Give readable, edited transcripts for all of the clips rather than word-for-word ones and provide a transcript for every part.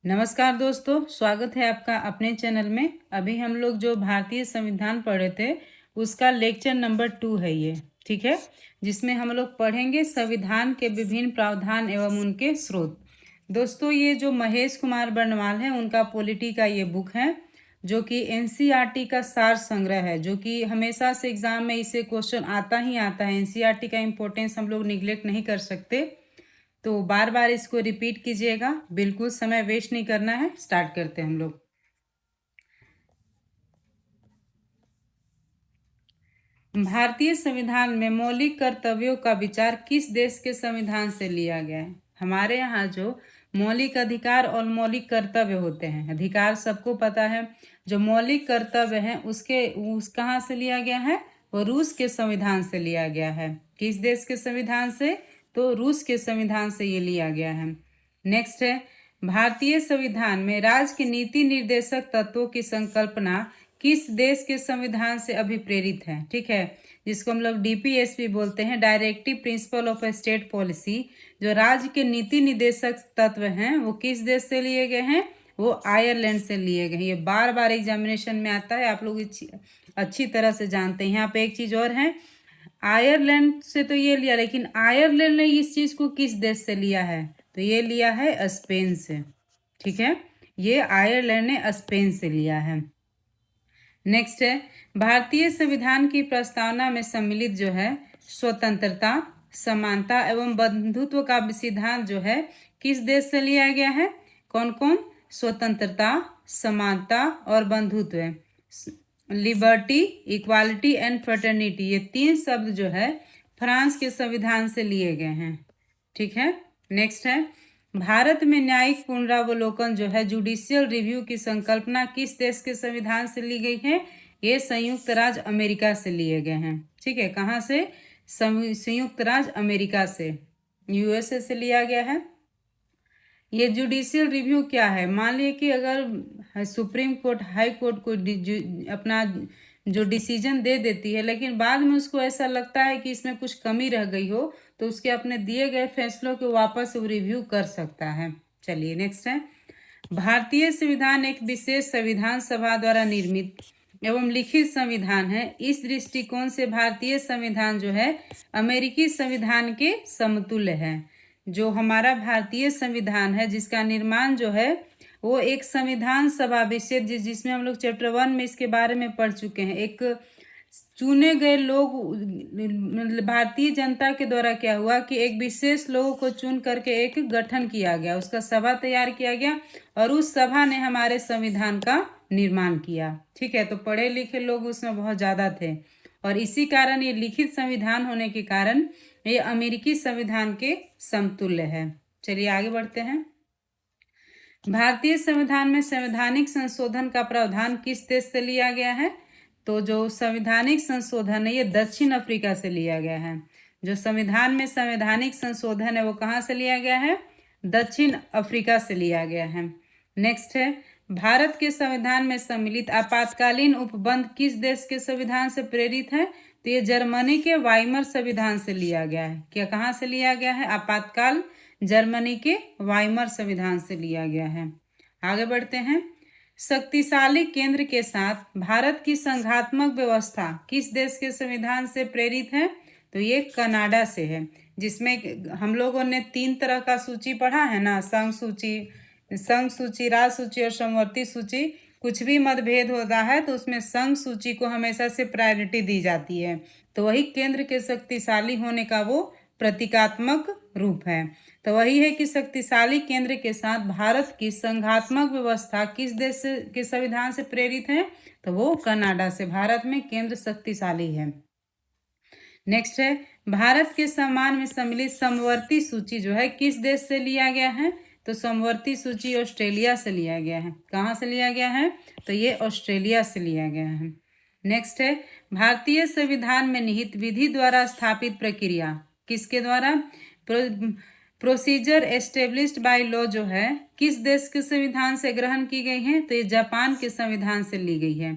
नमस्कार दोस्तों, स्वागत है आपका अपने चैनल में। अभी हम लोग जो भारतीय संविधान पढ़े थे उसका लेक्चर नंबर 2 है ये, ठीक है, जिसमें हम लोग पढ़ेंगे संविधान के विभिन्न प्रावधान एवं उनके स्रोत। दोस्तों, ये जो महेश कुमार बर्णवाल है उनका पॉलिटी का ये बुक है, जो कि एनसीईआरटी का सार संग्रह है, जो कि हमेशा से एग्जाम में इसे क्वेश्चन आता ही आता है। एनसीईआरटी का इम्पोर्टेंस हम लोग निगलेक्ट नहीं कर सकते, तो बार बार इसको रिपीट कीजिएगा, बिल्कुल समय वेस्ट नहीं करना है। स्टार्ट करते हैं हम लोग। भारतीय संविधान में मौलिक कर्तव्यों का विचार किस देश के संविधान से लिया गया है? हमारे यहाँ जो मौलिक अधिकार और मौलिक कर्तव्य होते हैं, अधिकार सबको पता है, जो मौलिक कर्तव्य है उस कहाँ से लिया गया है? वो रूस के संविधान से लिया गया है। किस देश के संविधान से? तो रूस के संविधान से ये लिया गया है। नेक्स्ट है, भारतीय संविधान में राज्य के नीति निर्देशक तत्वों की संकल्पना किस देश के संविधान से अभिप्रेरित है? ठीक है, जिसको हम लोग डीपीएसपी बोलते हैं, directive principle of state policy. जो राज्य के नीति निर्देशक तत्व हैं वो किस देश से लिए गए हैं? वो आयरलैंड से लिए गए हैं। ये बार बार एग्जामिनेशन में आता है, आप लोग अच्छी तरह से जानते हैं। यहाँ पे एक चीज और है, आयरलैंड से तो ये लिया, लेकिन आयरलैंड ने इस चीज को किस देश से लिया है? तो ये लिया है स्पेन से। ठीक है, ये आयरलैंड ने स्पेन से लिया है। नेक्स्ट है, भारतीय संविधान की प्रस्तावना में सम्मिलित जो है स्वतंत्रता, समानता एवं बंधुत्व का सिद्धांत जो है किस देश से लिया गया है? कौन कौन? स्वतंत्रता, समानता और बंधुत्व। लिबर्टी, इक्वालिटी एंड फ्रेटर्निटी, ये 3 शब्द जो है फ्रांस के संविधान से लिए गए हैं। ठीक है, नेक्स्ट है, भारत में न्यायिक पुनरावलोकन जो है जुडिशियल रिव्यू की संकल्पना किस देश के संविधान से ली गई है? ये संयुक्त राज्य अमेरिका से लिए गए हैं। ठीक है, कहाँ से? संयुक्त राज्य अमेरिका से, यूएसए से लिया गया है। ये जुडिशियल रिव्यू क्या है? मान लिया कि अगर सुप्रीम कोर्ट, हाई कोर्ट को अपना जो डिसीजन दे देती है, लेकिन बाद में उसको ऐसा लगता है कि इसमें कुछ कमी रह गई हो, तो उसके अपने दिए गए फैसलों को वापस रिव्यू कर सकता है। चलिए नेक्स्ट है, भारतीय संविधान एक विशेष संविधान सभा द्वारा निर्मित एवं लिखित संविधान है। इस दृष्टिकोण से भारतीय संविधान जो है अमेरिकी संविधान के समतुल्य है। जो हमारा भारतीय संविधान है जिसका निर्माण जो है वो एक संविधान सभा विशेष, जिसमें हम लोग चैप्टर 1 में इसके बारे में पढ़ चुके हैं। एक चुने गए लोग, भारतीय जनता के द्वारा क्या हुआ कि एक विशेष लोगों को चुन करके एक गठन किया गया, उसका सभा तैयार किया गया और उस सभा ने हमारे संविधान का निर्माण किया। ठीक है, तो पढ़े लिखे लोग उसमें बहुत ज़्यादा थे और इसी कारण ये लिखित संविधान होने के कारण ये अमेरिकी संविधान के समतुल्य है। चलिए आगे बढ़ते हैं। भारतीय संविधान में संवैधानिक संशोधन का प्रावधान किस देश से लिया गया है? तो जो संवैधानिक संशोधन है ये दक्षिण अफ्रीका से लिया गया है। जो संविधान में संवैधानिक संशोधन है वो कहाँ से लिया गया है? दक्षिण अफ्रीका से लिया गया है। नेक्स्ट है, भारत के संविधान में सम्मिलित आपातकालीन उपबंध किस देश के संविधान से प्रेरित है? तो ये जर्मनी के वाइमर संविधान से लिया गया है। क्या कहाँ से लिया गया है? आपातकाल जर्मनी के वाइमर संविधान से लिया गया है। आगे बढ़ते हैं, शक्तिशाली केंद्र के साथ भारत की संघात्मक व्यवस्था किस देश के संविधान से प्रेरित है? तो ये कनाडा से है, जिसमें हम लोगों ने 3 तरह का सूची पढ़ा है ना, संघ सूची, राज सूची और समवर्ती सूची। कुछ भी मतभेद होता है तो उसमें संघ सूची को हमेशा से प्रायोरिटी दी जाती है, तो वही केंद्र के शक्तिशाली होने का वो प्रतीकात्मक रूप है। तो वही है कि शक्तिशाली केंद्र के साथ भारत की संघात्मक व्यवस्था किस देश के संविधान से प्रेरित है? तो वो कनाडा से। भारत में केंद्र शक्तिशाली है। नेक्स्ट है, भारत के सम्मान में सम्मिलित समवर्ती सूची जो है किस देश से लिया गया है? तो समवर्ती सूची ऑस्ट्रेलिया से लिया गया है। कहाँ से लिया गया है? तो ये ऑस्ट्रेलिया से लिया गया है। नेक्स्ट है, भारतीय संविधान में निहित विधि द्वारा स्थापित प्रक्रिया किसके द्वारा? प्रोसीजर एस्टेब्लिश्ड बाय लॉ जो है किस देश के संविधान से ग्रहण की गई है? तो ये जापान के संविधान से ली गई है।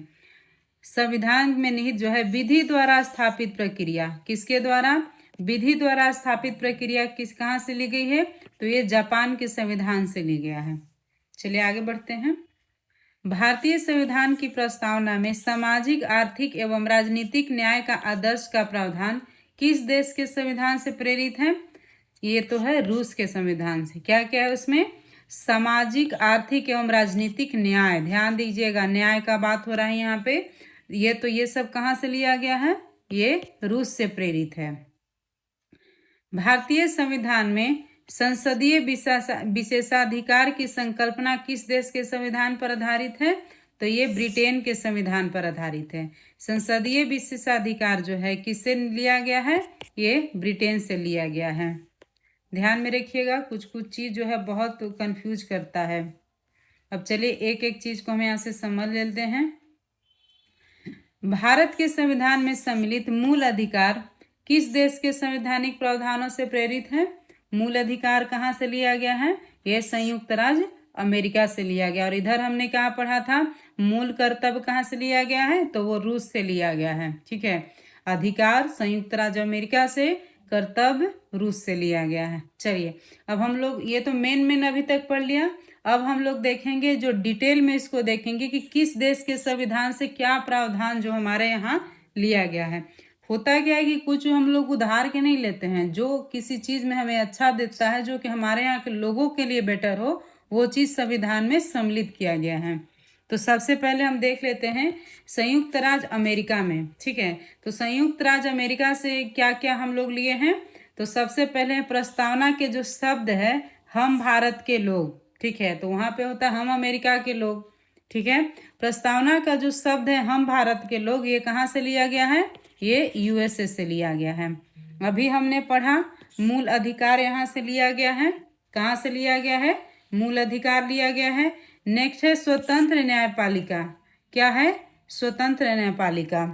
संविधान में निहित जो है विधि द्वारा स्थापित प्रक्रिया किसके द्वारा? विधि द्वारा स्थापित प्रक्रिया कहाँ से ली गई है? तो ये जापान के संविधान से ली गया है। चलिए आगे बढ़ते हैं। भारतीय संविधान की प्रस्तावना में सामाजिक, आर्थिक एवं राजनीतिक न्याय का आदर्श का प्रावधान किस देश के संविधान से प्रेरित है? ये तो है रूस के संविधान से। क्या क्या है उसमें? सामाजिक, आर्थिक एवं राजनीतिक न्याय। ध्यान दीजिएगा, न्याय का बात हो रहा है यहाँ पे। ये सब कहाँ से लिया गया है? ये रूस से प्रेरित है। भारतीय संविधान में संसदीय विशेषाधिकार की संकल्पना किस देश के संविधान पर आधारित है? तो ये ब्रिटेन के संविधान पर आधारित है। संसदीय विशेषाधिकार जो है किससे लिया गया है? ये ब्रिटेन से लिया गया है। ध्यान में रखिएगा, कुछ कुछ चीज जो है बहुत कंफ्यूज करता है। अब चलिए एक एक चीज को हम यहाँ से समझ लेते हैं। भारत के संविधान में सम्मिलित मूल अधिकार किस देश के संवैधानिक प्रावधानों से प्रेरित है? मूल अधिकार कहाँ से लिया गया है? यह संयुक्त राज्य अमेरिका से लिया गया। और इधर हमने क्या पढ़ा था? मूल कर्तव्य कहाँ से लिया गया है? तो वो रूस से लिया गया है। ठीक है, अधिकार संयुक्त राज्य अमेरिका से, कर्तव्य रूस से लिया गया है। चलिए अब हम लोग ये तो मेन अभी तक पढ़ लिया। अब हम लोग देखेंगे जो डिटेल में इसको देखेंगे कि किस देश के संविधान से क्या प्रावधान जो हमारे यहाँ लिया गया है। होता क्या है कि कुछ हम लोग उधार के नहीं लेते हैं, जो किसी चीज में हमें अच्छा दिखता है, जो कि हमारे यहाँ के लोगों के लिए बेटर हो, वो चीज संविधान में सम्मिलित किया गया है। तो सबसे पहले हम देख लेते हैं संयुक्त राज्य अमेरिका में। ठीक है, तो संयुक्त राज्य अमेरिका से क्या क्या हम लोग लिए हैं? तो सबसे पहले प्रस्तावना के जो शब्द है हम भारत के लोग। ठीक है, तो वहां पे होता है हम अमेरिका के लोग। ठीक है, प्रस्तावना का जो शब्द है हम भारत के लोग, ये कहाँ से लिया गया है? ये यूएसए से लिया गया है। अभी हमने पढ़ा मूल अधिकार यहाँ से लिया गया है। कहाँ से लिया गया है? मूल अधिकार लिया गया है। नेक्स्ट है स्वतंत्र न्यायपालिका। क्या है? स्वतंत्र न्यायपालिका।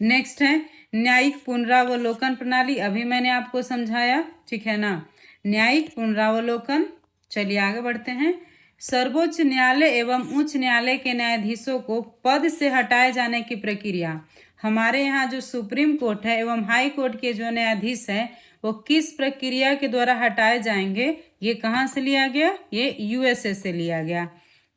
नेक्स्ट है न्यायिक पुनरावलोकन प्रणाली। अभी मैंने आपको समझाया, ठीक है ना, न्यायिक पुनरावलोकन। चलिए आगे बढ़ते हैं। सर्वोच्च न्यायालय एवं उच्च न्यायालय के न्यायाधीशों को पद से हटाए जाने की प्रक्रिया। हमारे यहाँ जो सुप्रीम कोर्ट है एवं हाई कोर्ट के जो न्यायाधीश हैं वो किस प्रक्रिया के द्वारा हटाए जाएंगे? ये कहाँ से लिया गया? ये यूएसए से लिया गया।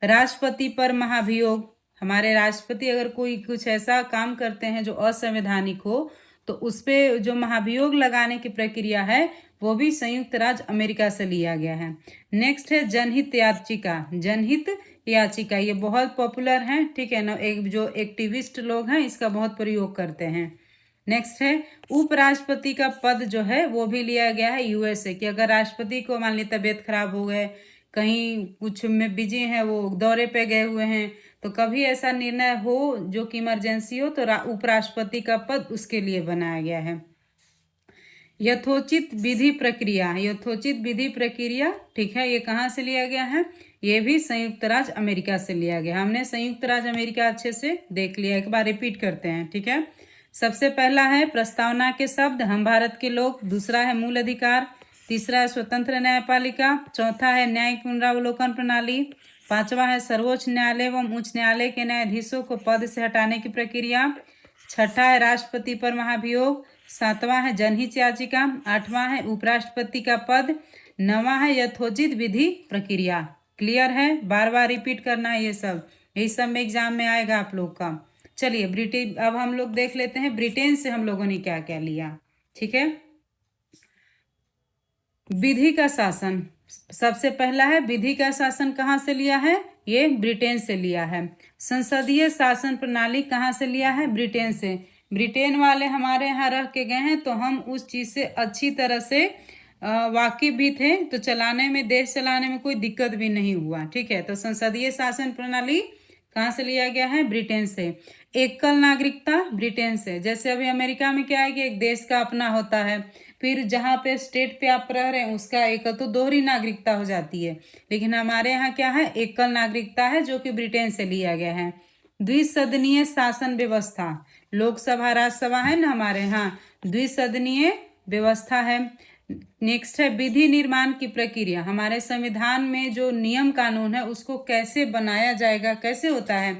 राष्ट्रपति पर महाभियोग। हमारे राष्ट्रपति अगर कोई कुछ ऐसा काम करते हैं जो असंवैधानिक हो तो उस पर जो महाभियोग लगाने की प्रक्रिया है वो भी संयुक्त राज्य अमेरिका से लिया गया है। नेक्स्ट है जनहित याचिका। जनहित याचिका ये बहुत पॉपुलर है, ठीक है ना, एक जो एक्टिविस्ट लोग हैं इसका बहुत प्रयोग करते हैं। नेक्स्ट है उपराष्ट्रपति का पद जो है वो भी लिया गया है यूएसए। कि अगर राष्ट्रपति को मान ली तबीयत खराब हो गए, कहीं कुछ में बिजी हैं, वो दौरे पे गए हुए हैं, तो कभी ऐसा निर्णय हो जो कि इमरजेंसी हो तो उपराष्ट्रपति का पद उसके लिए बनाया गया है। यथोचित विधि प्रक्रिया। यथोचित विधि प्रक्रिया, ठीक है, ये कहाँ से लिया गया है? ये भी संयुक्त राज्य अमेरिका से लिया गया। हमने संयुक्त राज्य अमेरिका अच्छे से देख लिया, एक बार रिपीट करते हैं। ठीक है, सबसे पहला है प्रस्तावना के शब्द हम भारत के लोग, दूसरा है मूल अधिकार, तीसरा है स्वतंत्र न्यायपालिका, चौथा है न्यायिक पुनरावलोकन प्रणाली, पांचवा है सर्वोच्च न्यायालय एवं उच्च न्यायालय के न्यायाधीशों को पद से हटाने की प्रक्रिया, छठा है राष्ट्रपति पर महाभियोग, सातवां है जनहित याचिका, आठवां है उपराष्ट्रपति का पद, नवां है यथोचित विधि प्रक्रिया। क्लियर है? बार बार रिपीट करना है ये सब, यही सब में एग्जाम में आएगा आप लोग का। चलिए ब्रिटेन, अब हम लोग देख लेते हैं ब्रिटेन से हम लोगों ने क्या क्या लिया। ठीक है, विधि का शासन। सबसे पहला है विधि का शासन कहाँ से लिया है? ये ब्रिटेन से लिया है। संसदीय शासन प्रणाली कहाँ से लिया है? ब्रिटेन से। ब्रिटेन वाले हमारे यहाँ रह के गए हैं तो हम उस चीज़ से अच्छी तरह से वाकिफ भी थे, तो चलाने में, देश चलाने में कोई दिक्कत भी नहीं हुआ। ठीक है, तो संसदीय शासन प्रणाली कहाँ से लिया गया है? ब्रिटेन से। एकल नागरिकता ब्रिटेन से। जैसे अभी अमेरिका में क्या है कि एक देश का अपना होता है, फिर जहाँ पे स्टेट पे आप रह रहे हैं उसका एक तो दोहरी नागरिकता हो जाती है, लेकिन हमारे यहाँ क्या है? एकल नागरिकता है, जो कि ब्रिटेन से लिया गया है। द्विसदनीय शासन व्यवस्था। लोकसभा राज्यसभा है ना हमारे यहाँ, द्विसदनीय व्यवस्था है। नेक्स्ट है विधि निर्माण की प्रक्रिया। हमारे संविधान में जो नियम कानून है उसको कैसे बनाया जाएगा, कैसे होता है?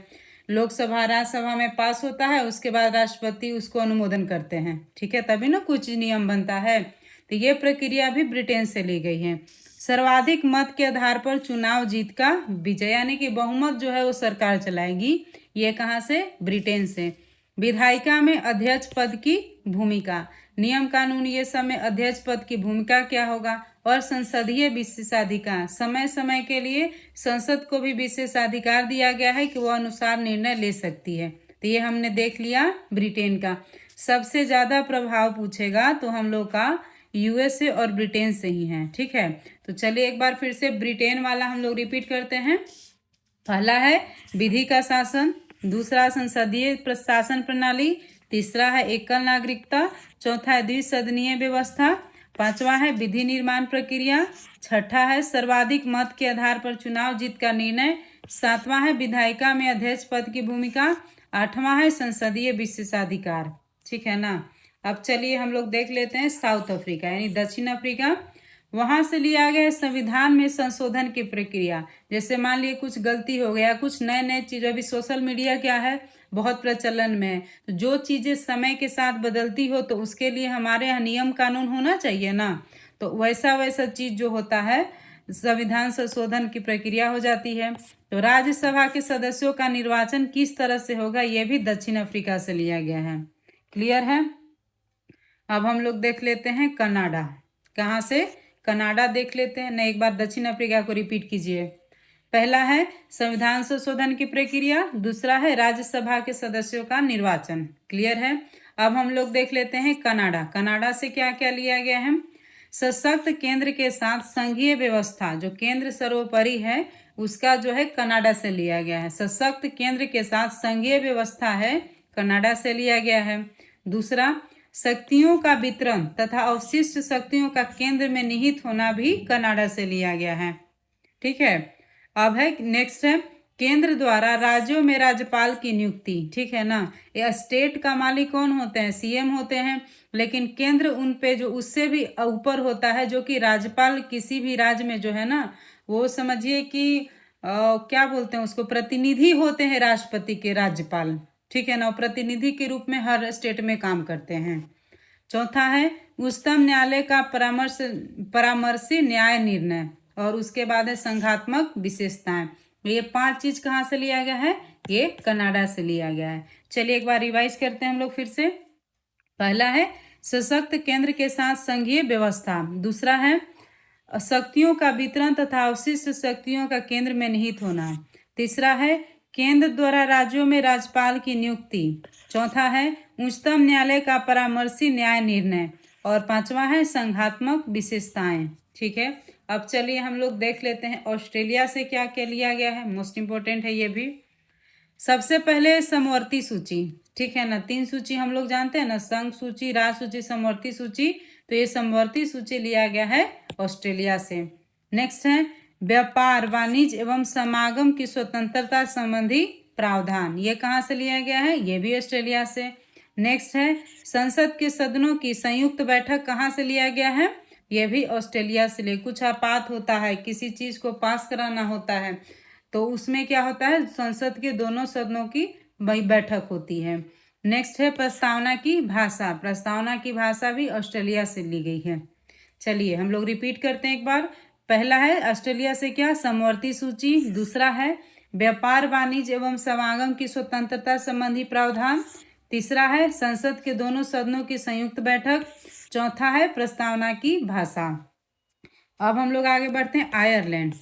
लोकसभा राज्यसभा में पास होता है, उसके बाद राष्ट्रपति उसको अनुमोदन करते हैं। ठीक है, तभी ना कुछ नियम बनता है। तो ये प्रक्रिया भी ब्रिटेन से ली गई है। सर्वाधिक मत के आधार पर चुनाव जीत का विजय, यानी कि बहुमत जो है वो सरकार चलाएगी। ये कहाँ से? ब्रिटेन से। विधायिका में अध्यक्ष पद की भूमिका, नियम कानून ये सब में अध्यक्ष पद की भूमिका क्या होगा? और संसदीय विशेषाधिकार, समय समय के लिए संसद को भी विशेषाधिकार दिया गया है कि वो अनुसार निर्णय ले सकती है। तो ये हमने देख लिया ब्रिटेन का। सबसे ज़्यादा प्रभाव पूछेगा तो हम लोग का यूएसए और ब्रिटेन से ही है। ठीक है, तो चलिए एक बार फिर से ब्रिटेन वाला हम लोग रिपीट करते हैं। पहला है विधि का शासन, दूसरा संसदीय प्रशासन प्रणाली, तीसरा है एकल नागरिकता, चौथा है द्विसदनीय व्यवस्था, पांचवा है विधि निर्माण प्रक्रिया, छठा है सर्वाधिक मत के आधार पर चुनाव जीत का निर्णय, सातवां है विधायिका में अध्यक्ष पद की भूमिका, आठवां है संसदीय विशेषाधिकार। ठीक है ना। अब चलिए हम लोग देख लेते हैं साउथ अफ्रीका यानी दक्षिण अफ्रीका। वहां से लिया गया संविधान में संशोधन की प्रक्रिया। जैसे मान लिए कुछ गलती हो गया, कुछ नए नए चीज़, अभी सोशल मीडिया क्या है, बहुत प्रचलन में है, तो जो चीज़ें समय के साथ बदलती हो तो उसके लिए हमारे यहाँ नियम कानून होना चाहिए ना। तो वैसा वैसा चीज़ जो होता है संविधान संशोधन की प्रक्रिया हो जाती है। तो राज्यसभा के सदस्यों का निर्वाचन किस तरह से होगा, ये भी दक्षिण अफ्रीका से लिया गया है। क्लियर है। अब हम लोग देख लेते हैं कनाडा। कहाँ से? कनाडा देख लेते हैं ना। एक बार दक्षिण अफ्रीका को रिपीट कीजिए। पहला है संविधान संशोधन की प्रक्रिया, दूसरा है राज्यसभा के सदस्यों का निर्वाचन। क्लियर है। अब हम लोग देख लेते हैं कनाडा। कनाडा से क्या क्या लिया गया है? सशक्त केंद्र के साथ संघीय व्यवस्था, जो केंद्र सर्वोपरि है उसका जो है कनाडा से लिया गया है। सशक्त केंद्र के साथ संघीय व्यवस्था है, कनाडा से लिया गया है। दूसरा, शक्तियों का वितरण तथा अवशिष्ट शक्तियों का केंद्र में निहित होना भी कनाडा से लिया गया है। ठीक है। अब है नेक्स्ट है केंद्र द्वारा राज्यों में राज्यपाल की नियुक्ति। ठीक है ना। ये स्टेट का मालिक कौन होते हैं? सीएम होते हैं, लेकिन केंद्र उन पे जो उससे भी ऊपर होता है, जो कि राज्यपाल किसी भी राज्य में जो है ना, वो समझिए कि क्या बोलते हैं उसको, प्रतिनिधि होते हैं राष्ट्रपति के, राज्यपाल। ठीक है ना। प्रतिनिधि के रूप में हर स्टेट में काम करते हैं। चौथा है उच्चतम न्यायालय का परामर्शी न्याय निर्णय, और उसके बाद है संघात्मक विशेषताएं। ये 5 चीज कहाँ से लिया गया है? ये कनाडा से लिया गया है। चलिए एक बार रिवाइज करते हैं हम लोग फिर से। पहला है सशक्त केंद्र के साथ संघीय व्यवस्था, दूसरा है शक्तियों का वितरण तथा अवशिष्ट शक्तियों का केंद्र में निहित होना, तीसरा है केंद्र द्वारा राज्यों में राज्यपाल की नियुक्ति, चौथा है उच्चतम न्यायालय का परामर्शी न्याय निर्णय, और पांचवा है संघात्मक विशेषताएं। ठीक है। अब चलिए हम लोग देख लेते हैं ऑस्ट्रेलिया से क्या क्या लिया गया है। मोस्ट इंपोर्टेंट है ये भी। सबसे पहले समवर्ती सूची। ठीक है ना। 3 सूची हम लोग जानते हैं ना, संघ सूची, राज्य सूची, समवर्ती सूची। तो ये समवर्ती सूची लिया गया है ऑस्ट्रेलिया से। नेक्स्ट है व्यापार, वाणिज्य एवं समागम की स्वतंत्रता संबंधी प्रावधान। ये कहाँ से लिया गया है? ये भी ऑस्ट्रेलिया से। नेक्स्ट है संसद के सदनों की संयुक्त बैठक, कहाँ से लिया गया है? ये भी ऑस्ट्रेलिया से ले। कुछ आपात होता है, किसी चीज को पास कराना होता है, तो उसमें क्या होता है, संसद के दोनों सदनों की वही बैठक होती है। नेक्स्ट है प्रस्तावना की भाषा। प्रस्तावना की भाषा भी ऑस्ट्रेलिया से ली गई है। चलिए हम लोग रिपीट करते हैं एक बार। पहला है ऑस्ट्रेलिया से क्या? समवर्ती सूची, दूसरा है व्यापार, वाणिज्य एवं समागम की स्वतंत्रता संबंधी प्रावधान, तीसरा है संसद के दोनों सदनों की संयुक्त बैठक, चौथा है प्रस्तावना की भाषा। अब हम लोग आगे बढ़ते हैं आयरलैंड।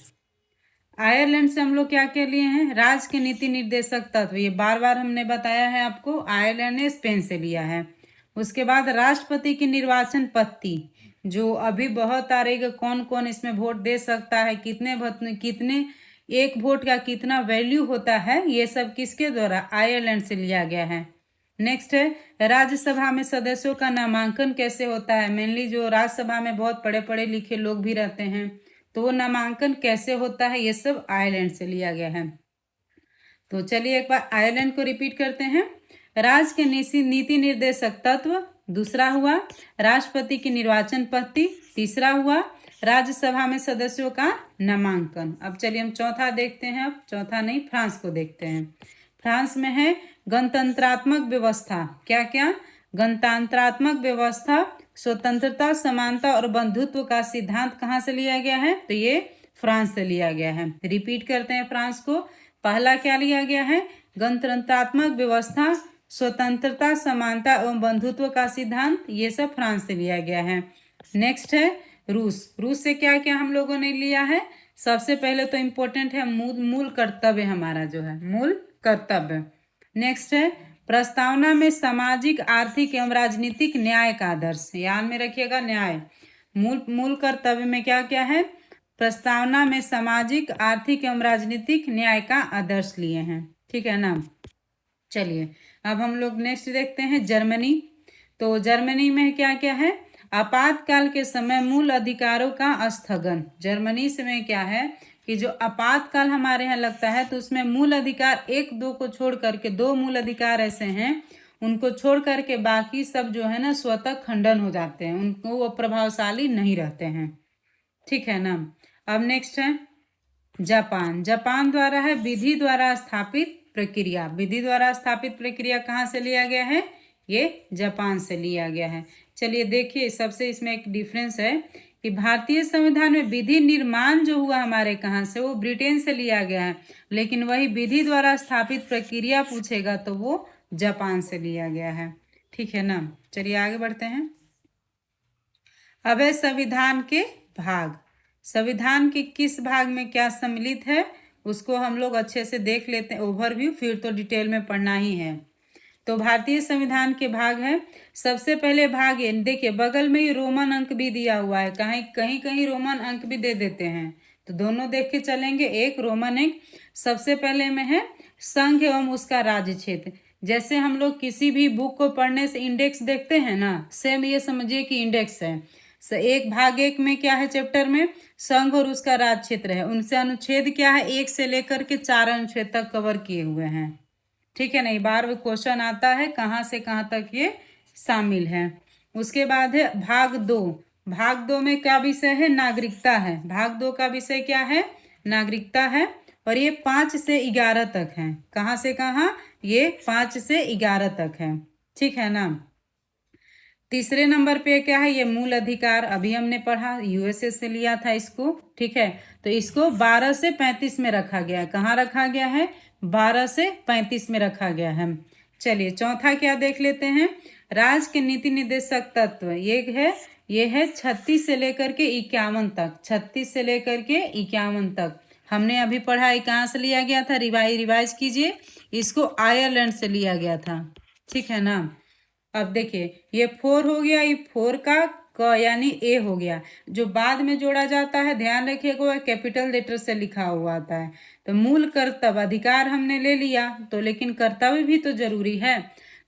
आयरलैंड से हम लोग क्या क्या लिए हैं? राज्य के नीति निर्देशक तत्व, ये बार बार हमने बताया है आपको। आयरलैंड ने स्पेन से लिया है। उसके बाद राष्ट्रपति की निर्वाचन पद्धति, जो अभी बहुत आ रही है, कौन कौन इसमें वोट दे सकता है, कितने एक वोट का कितना वैल्यू होता है, ये सब किसके द्वारा? आयरलैंड से लिया गया है। नेक्स्ट है राज्यसभा में सदस्यों का नामांकन कैसे होता है। मेनली जो राज्यसभा में बहुत पढ़े लिखे लोग भी रहते हैं, तो वो नामांकन कैसे होता है, ये सब आयरलैंड से लिया गया है। तो चलिए एक बार आयरलैंड को रिपीट करते हैं। राज्य के नीति निर्देशक तत्व, दूसरा हुआ राष्ट्रपति की निर्वाचन पद्धति, तीसरा हुआ राज्यसभा में सदस्यों का नामांकन। अब चलिए हम चौथा देखते हैं। अब चौथा नहीं, फ्रांस को देखते हैं। फ्रांस में है गणतंत्रात्मक व्यवस्था। क्या क्या? गणतंत्रात्मक व्यवस्था, स्वतंत्रता, समानता और बंधुत्व का सिद्धांत कहाँ से लिया गया है? तो ये फ्रांस से लिया गया है। रिपीट करते हैं फ्रांस को। पहला क्या लिया गया है? गणतंत्रात्मक व्यवस्था, स्वतंत्रता, समानता एवं बंधुत्व का सिद्धांत, ये सब फ्रांस से लिया गया है। नेक्स्ट है रूस। रूस से क्या क्या हम लोगों ने लिया है? सबसे पहले तो इम्पोर्टेंट है मूल कर्तव्य, हमारा जो है मूल कर्तव्य। नेक्स्ट है प्रस्तावना में सामाजिक, आर्थिक एवं राजनीतिक न्याय का आदर्श। याद में रखिएगा, न्याय। मूल कर्तव्य में क्या क्या है? प्रस्तावना में सामाजिक, आर्थिक एवं राजनीतिक न्याय का आदर्श लिए हैं। ठीक है ना। चलिए अब हम लोग नेक्स्ट देखते हैं जर्मनी। तो जर्मनी में क्या क्या है? आपातकाल के समय मूल अधिकारों का स्थगन। जर्मनी से में क्या है कि जो आपातकाल हमारे यहाँ लगता है तो उसमें मूल अधिकार 1-2 को छोड़ करके, 2 मूल अधिकार ऐसे हैं उनको छोड़ करके बाकी सब जो है ना स्वतः खंडन हो जाते हैं, उनको वो प्रभावशाली नहीं रहते हैं। ठीक है ना। अब नेक्स्ट है जापान। जापान द्वारा है विधि द्वारा स्थापित प्रक्रिया। विधि द्वारा स्थापित प्रक्रिया कहाँ से लिया गया है? ये जापान से लिया गया है। चलिए देखिए, सबसे इसमें एक डिफरेंस है कि भारतीय संविधान में विधि निर्माण जो हुआ हमारे कहाँ से, वो ब्रिटेन से लिया गया है, लेकिन वही विधि द्वारा स्थापित प्रक्रिया पूछेगा तो वो जापान से लिया गया है। ठीक है ना। चलिए आगे बढ़ते हैं। अब है संविधान के भाग। संविधान के किस भाग में क्या सम्मिलित है उसको हम लोग अच्छे से देख लेते हैं, ओवरव्यू, फिर तो डिटेल में पढ़ना ही है। तो भारतीय संविधान के भाग है। सबसे पहले भाग है, देखिए बगल में ही रोमन अंक भी दिया हुआ है, कहीं कहीं रोमन अंक भी दे देते हैं, तो दोनों देख के चलेंगे। एक रोमन अंक सबसे पहले में है संघ एवं उसका राज्य क्षेत्र। जैसे हम लोग किसी भी बुक को पढ़ने से इंडेक्स देखते हैं ना, सेम ये समझिए कि इंडेक्स है। एक भाग 1 में क्या है? चैप्टर में संघ और उसका राज्य क्षेत्र है, उनसे अनुच्छेद क्या है? 1 से लेकर के 4 अनुच्छेद तक कवर किए हुए हैं। ठीक है ना। बार बार क्वेश्चन आता है कहाँ से कहाँ तक ये शामिल है। उसके बाद है भाग 2। भाग 2 में क्या विषय है? नागरिकता है। भाग 2 का विषय क्या है? नागरिकता है। और ये 5 से 11 तक है। कहाँ से कहाँ? ये 5 से 11 तक है। ठीक है ना। तीसरे नंबर पे क्या है? ये मूल अधिकार, अभी हमने पढ़ा, यूएसए से लिया था इसको। ठीक है, तो इसको 12 से 35 में रखा गया है। कहाँ रखा गया है? 12 से 35 में रखा गया है। चलिए चौथा क्या देख लेते हैं? राज्य के नीति निर्देशक तत्व। ये है 36 से लेकर के 51 तक। 36 से लेकर के 51 तक हमने अभी पढ़ा। कहाँ से लिया गया था? रिवाइज कीजिए। इसको आयरलैंड से लिया गया था। ठीक है ना। अब देखिए ये 4 हो गया, ये 4 का क यानी ए हो गया। जो बाद में जोड़ा जाता है ध्यान रखिएगा, वह कैपिटल लेटर से लिखा हुआ आता है। तो मूल कर्तव्य, अधिकार हमने ले लिया तो, लेकिन कर्तव्य भी तो जरूरी है।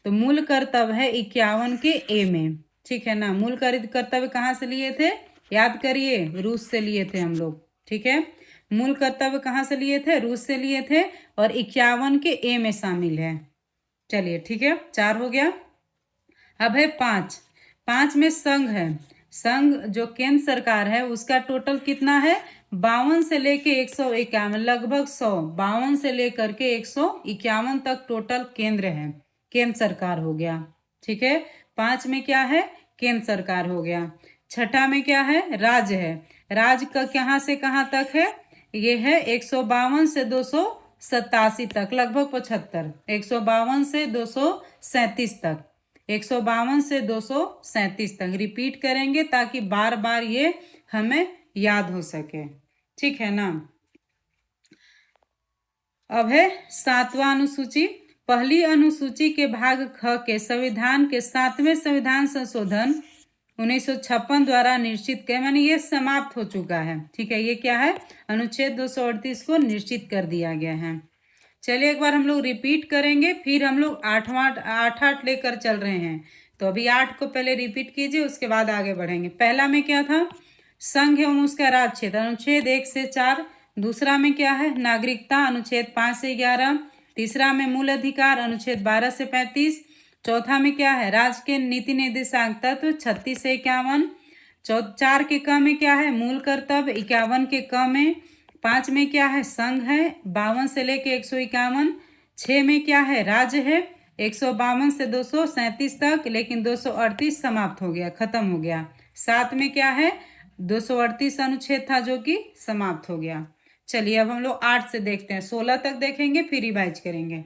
तो मूल कर्तव्य है 51 के ए में। ठीक है ना। मूल कर्तव्य कहाँ से लिए थे? याद करिए, रूस से लिए थे हम लोग। ठीक है, मूल कर्तव्य कहाँ से लिए थे? रूस से लिए थे, और 51 के ए में शामिल है। चलिए ठीक है, 4 हो गया। अब है 5 में संघ है। संघ जो केंद्र सरकार है उसका टोटल कितना है? 52 से लेके 151, लगभग 100। 52 से लेकर के 151 तक टोटल केंद्र है, केंद्र सरकार हो गया। ठीक है, 5 में क्या है? केंद्र सरकार हो गया। छठा में क्या है? राज्य है। राज्य का कहाँ से कहाँ तक है? ये है 152 से 287 तक, लगभग 75। 152 से 237 तक, 152 से 237 तक रिपीट करेंगे ताकि बार बार ये हमें याद हो सके। ठीक है ना। अब है 7वां अनुसूची। पहली अनुसूची के भाग ख के संविधान के 7वें संविधान संशोधन 1956 द्वारा निश्चित किया, माने ये समाप्त हो चुका है। ठीक है, ये क्या है? अनुच्छेद 238 को निश्चित कर दिया गया है। चलिए एक बार हम लोग रिपीट करेंगे, फिर हम लोग 8 लेकर चल रहे हैं। तो अभी 8 को पहले रिपीट कीजिए, उसके बाद आगे बढ़ेंगे। पहला में क्या था? संघ एवं उसका राज्य क्षेत्र, अनुच्छेद 1 से 4। दूसरा में क्या है? नागरिकता, अनुच्छेद 5 से 11। तीसरा में मूल अधिकार, अनुच्छेद 12 से 35। चौथा में क्या है? राज्य के नीति निर्देशांक तत्व, 36 से 51। 4 के क में क्या है? मूल कर्तव्य, 51 के क में। 5 में क्या है? संघ है, 52 से लेके 151। 6 में क्या है? राज्य है, 152 से 237 तक, लेकिन 238 समाप्त हो गया, खत्म हो गया। 7 में क्या है, 238 अनुच्छेद था जो कि समाप्त हो गया। चलिए अब हम लोग 8 से देखते हैं, 16 तक देखेंगे फिर रिवाइज करेंगे।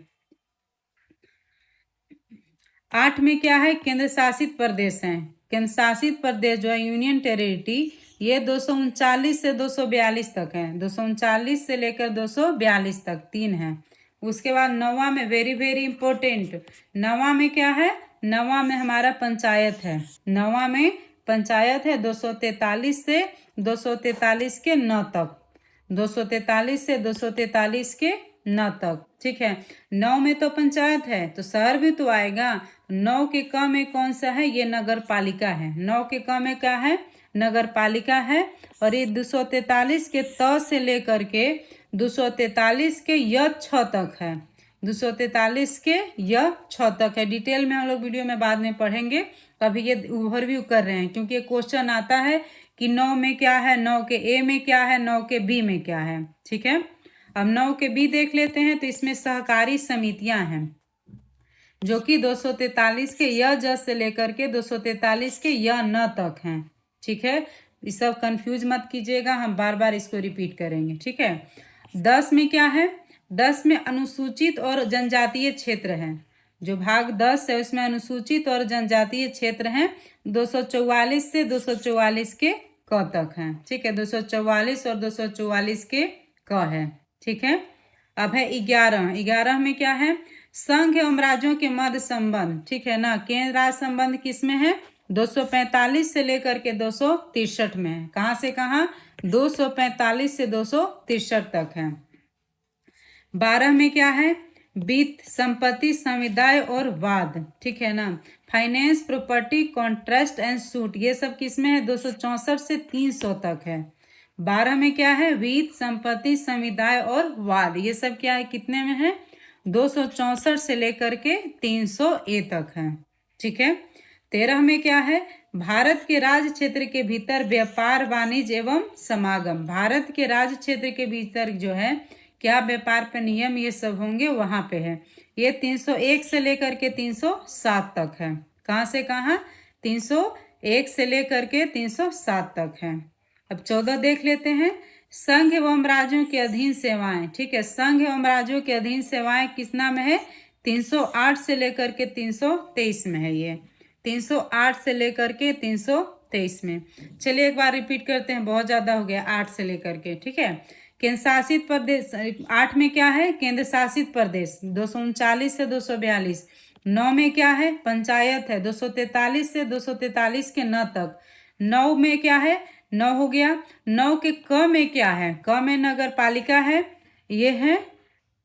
8 में क्या है, केंद्र शासित प्रदेश हैं। केंद्र शासित प्रदेश जो है यूनियन टेरिटरी, ये 239 से 242 तक है। 239 से लेकर 242 तक 3 है। उसके बाद 9वां में वेरी वेरी इंपॉर्टेंट, 9वां में क्या है, 9वां में हमारा पंचायत है। 9वां में पंचायत है 243 से 243 के 9 तक, 243 से 243 के 9 तक, ठीक है। 9 में तो पंचायत है तो शहर भी तो आएगा। 9 के क में कौन सा है, ये नगर पालिका है। 9 के क में क्या है, नगर पालिका है। और ये 243 के त से लेकर के 243 के य 6 तक है। 243 के य 6 तक है। डिटेल में हम लोग वीडियो में बाद में पढ़ेंगे, अभी ये ओवरव्यू कर रहे हैं क्योंकि ये क्वेश्चन आता है कि 9 में क्या है, 9 के ए में क्या है, 9 के बी में क्या है, ठीक है। अब 9 के बी देख लेते हैं, तो इसमें सहकारी समितियां हैं जो कि 243 के य ज से लेकर के 243 के य न तक हैं, ठीक है। ये सब कंफ्यूज मत कीजिएगा, हम बार बार इसको रिपीट करेंगे, ठीक है। 10 में क्या है, 10 में अनुसूचित और जनजातीय क्षेत्र हैं। जो भाग 10 है उसमें अनुसूचित और जनजातीय क्षेत्र हैं। 244 से 244 के क तक हैं, ठीक है। 244 और 244 के क है, ठीक है। अब है 11 में क्या है, संघ एवं राज्यों के मध्य संबंध, ठीक है ना। केंद्र राज्य संबंध किसमें है, 245 से लेकर के 263 में है। कहाँ से कहाँ, 245 से 263 तक है। 12 में क्या है, वित्त, संपत्ति, समुदाय और वाद, ठीक है ना। Finance, property, contract and suit, ये सब किसमें है, 264 से 300 तक है। 12 में क्या है, वित्त, संपत्ति, समुदाय और वाद, ये सब क्या है, कितने में है, 264 से लेकर के 300 ए तक है, ठीक है। 13 में क्या है, भारत के राज्य क्षेत्र के भीतर व्यापार, वाणिज्य एवं समागम। भारत के राज्य क्षेत्र के भीतर जो है क्या व्यापार पे नियम ये सब होंगे, वहां पे है। ये 301 से लेकर के 307 तक है। कहाँ से कहाँ, 301 से लेकर के 307 तक है। अब 14 देख लेते हैं, संघ एवं राज्यों के अधीन सेवाएं, ठीक है। संघ एवं राज्यों के अधीन सेवाएं किसना में है, 308 से लेकर के 323 में है। ये 308 से लेकर के 323 में। चलिए एक बार रिपीट करते हैं, बहुत ज्यादा हो गया 8 से लेकर के, ठीक है। केंद्र शासित प्रदेश, 8 में क्या है, केंद्र शासित प्रदेश 239 से 242। 9 में क्या है, पंचायत है 243 से 243 के 9 तक। 9 में क्या है, 9 हो गया। 9 के क में क्या है, क में नगर पालिका है, ये है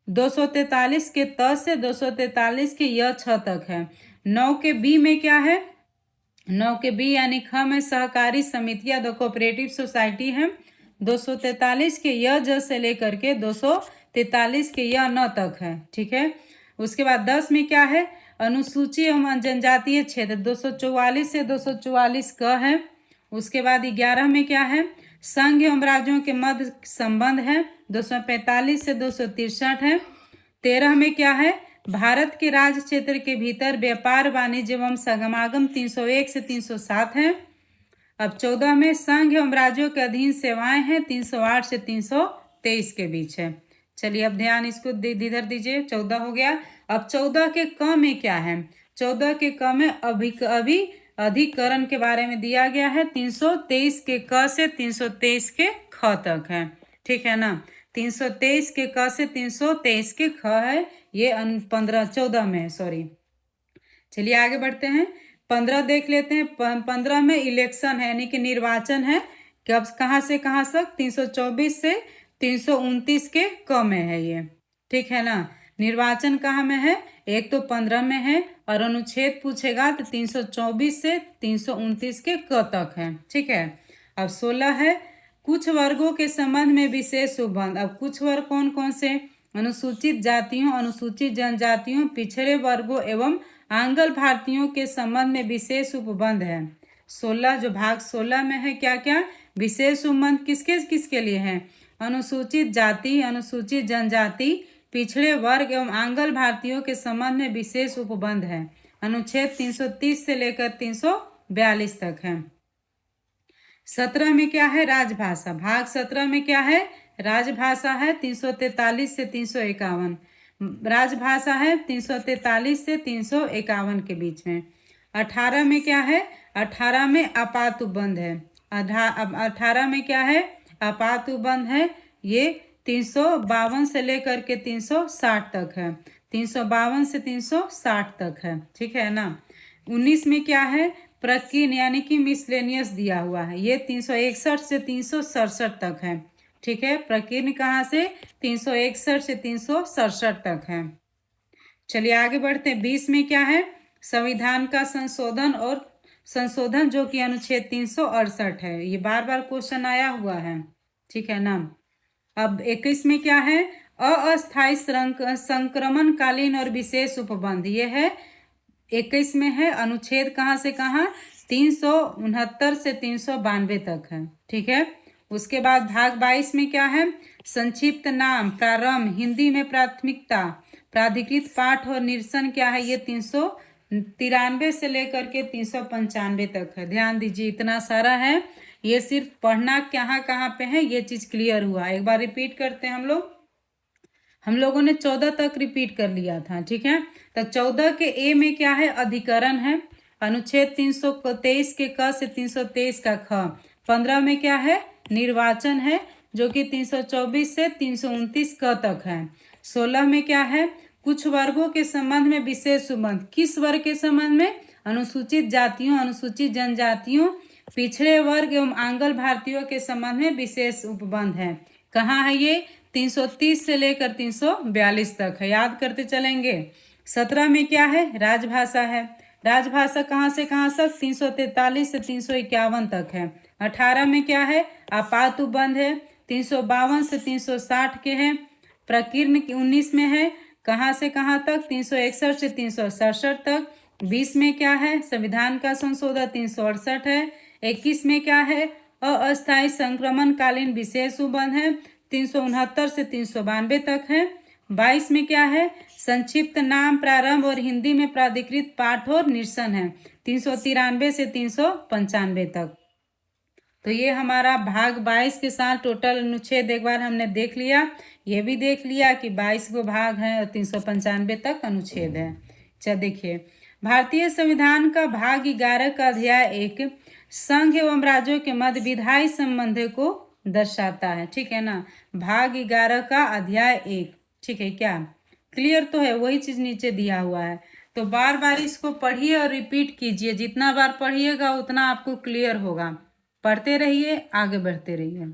243 के त से 243 के य 6 तक है। 9 के बी में क्या है, 9 के बी यानी ख में सहकारी समितियां, द कोऑपरेटिव सोसाइटी है, 243 के य ज से लेकर के 243 के य न तक है, ठीक है। उसके बाद 10 में क्या है, अनुसूची एवं जनजातीय क्षेत्र, 244 से 244 क है। उसके बाद 11 में क्या है, संघ एवं राज्यों के मध्य संबंध है, 245 से 263 है। 13 में क्या है, भारत के राज्य क्षेत्र के भीतर व्यापार, वाणिज्य एवं समागम, 301 से 307 है। अब 14 में संघ एवं राज्यों के अधीन सेवाएं हैं, 308 से 323 के बीच है। चलिए अब ध्यान इसको इधर दीजिए, 14 हो गया। अब 14 के क में क्या है, 14 के क में अभी अधिकरण के बारे में दिया गया है, 323 के क से 323 के ख तक है, ठीक है ना। 323 के क से 323 के ख है, ये 14 में है, सॉरी। चलिए आगे बढ़ते हैं, 15 देख लेते हैं। 15 में इलेक्शन है यानी कि निर्वाचन है, कब कहाँ से कहाँ तक, 324 से 329 के क में है ये, ठीक है ना। निर्वाचन कहाँ में है, एक तो 15 में है और अनुच्छेद पूछेगा तो 324 से 329 के क तक है, ठीक है। अब 16 है, कुछ वर्गों के संबंध में विशेष उपबंध। अब कुछ वर्ग कौन कौन से, अनुसूचित जातियों, अनुसूचित जनजातियों, पिछड़े वर्गों एवं आंग्ल भारतीयों के संबंध में विशेष उपबंध है। 16 जो भाग 16 में है, क्या क्या विशेष उपबंध किसके किसके लिए है, अनुसूचित जाति, अनुसूचित जनजाति, पिछड़े वर्ग एवं आंगल भारतीयों के संबंध में विशेष उपबंध है। अनुच्छेद 330 से लेकर 342 तक है। 17 में क्या है? राजभाषा। भाग 17 में क्या है? राजभाषा है 343 से 351। राजभाषा है 343 से 351 के बीच में। 18 में क्या है? 18 में आपात उपबंध है। 18 में क्या है? आपात उपबंध है। ये 352 से लेकर के 360 तक है। 352 से 360 तक है, ठीक है ना। 19 में क्या है? प्रकीर्णन यानी कि मिसलेनियस दिया हुआ है। ये 361 से 367 तक है, ठीक है। प्रकीर्णन कहाँ से? 361 से 367 तक है। चलिए आगे बढ़ते हैं। 20 में क्या है? संविधान का संशोधन जो कि अनुच्छेद 368 है। ये बार बार क्वेश्चन आया हुआ है, ठीक है ना। अब 21 में क्या है? अस्थायी संक्रमणकालीन और विशेष उपबंध। ये है 21 में है। अनुच्छेद कहाँ से कहाँ? 369 से 392 तक है, ठीक है। उसके बाद भाग 22 में क्या है? संक्षिप्त नाम, प्रारंभ, हिंदी में प्राथमिकता, प्राधिकृत पाठ और निरसन क्या है? ये 393 से लेकर के 395 तक है। ध्यान दीजिए, इतना सारा है। ये सिर्फ पढ़ना कहाँ कहाँ पे है, ये चीज क्लियर हुआ। एक बार रिपीट करते हैं हम लोगों ने 14 तक रिपीट कर लिया था, ठीक है। तो 14 के ए में क्या है? अधिकरण है। अनुच्छेद 323 के क से 323 का ख। 15 में क्या है? निर्वाचन है, जो कि 324 से 329 क तक है। 16 में क्या है? कुछ वर्गों के संबंध में विशेष संबंध। किस वर्ग के संबंध में? अनुसूचित जातियों, अनुसूचित जनजातियों, पिछड़े वर्ग एवं आंगल भारतीयों के संबंध में विशेष उपबंध है। कहाँ है ये? 330 से लेकर 342 तक है। याद करते चलेंगे। 17 में क्या है? राजभाषा है। राजभाषा कहाँ से कहाँ तक? 343 से 351 तक है। 18 में क्या है? आपात उपबंध है। 352 से 360 के हैं। प्रकीर्णन 19 में है। कहाँ से कहाँ तक? 361 से 367 तक। 20 में क्या है? संविधान का संशोधन 368 है। 21 में क्या है? अस्थायी संक्रमणकालीन विशेष उपबंध है। 369 से 392 तक है। 22 में क्या है? संक्षिप्त नाम, प्रारंभ और हिंदी में प्राधिकृत पाठ और निरसन है। 393 से 395 तक। तो ये हमारा भाग 22 के साथ टोटल अनुच्छेद एक बार हमने देख लिया। ये भी देख लिया कि 22 को भाग है और 395 तक अनुच्छेद है। चल देखिए, भारतीय संविधान का भाग 11 का अध्याय 1 संघ एवं राज्यों के मध्य विधायी संबंध को दर्शाता है, ठीक है ना। भाग 11 का अध्याय 1, ठीक है। क्या क्लियर तो है? वही चीज नीचे दिया हुआ है। तो बार बार इसको पढ़िए और रिपीट कीजिए। जितना बार पढ़िएगा उतना आपको क्लियर होगा। पढ़ते रहिए, आगे बढ़ते रहिए।